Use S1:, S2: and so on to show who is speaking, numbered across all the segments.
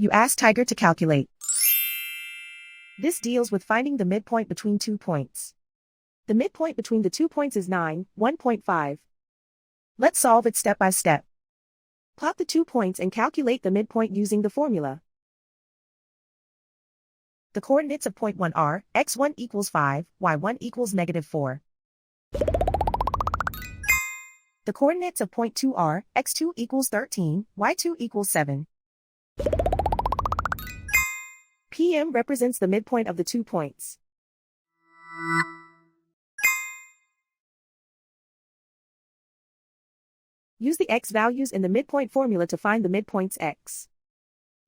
S1: You ask Tiger to calculate. This deals with finding the midpoint between 2 points. The midpoint between the 2 points is 9, 1.5. Let's solve it step by step. Plot the 2 points and calculate the midpoint using the formula. The coordinates of point 1 are, x1 equals 5, y1 equals -4. The coordinates of point 2 are, x2 equals 13, y2 equals 7. PM represents the midpoint of the 2 points. Use the x values in the midpoint formula to find the midpoints x.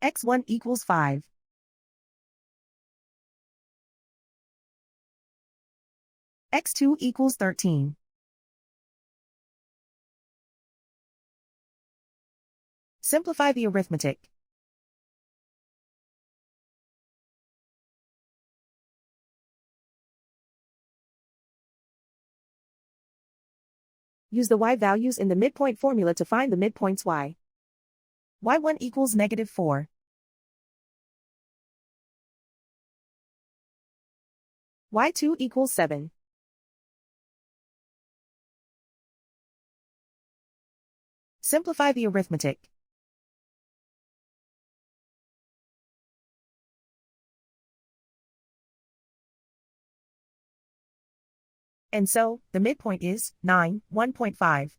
S1: x1 equals 5. x2 equals 13. Simplify the arithmetic. Use the y values in the midpoint formula to find the midpoints y. y1 equals -4. y2 equals 7. Simplify the arithmetic. And so, the midpoint is 9, 1.5.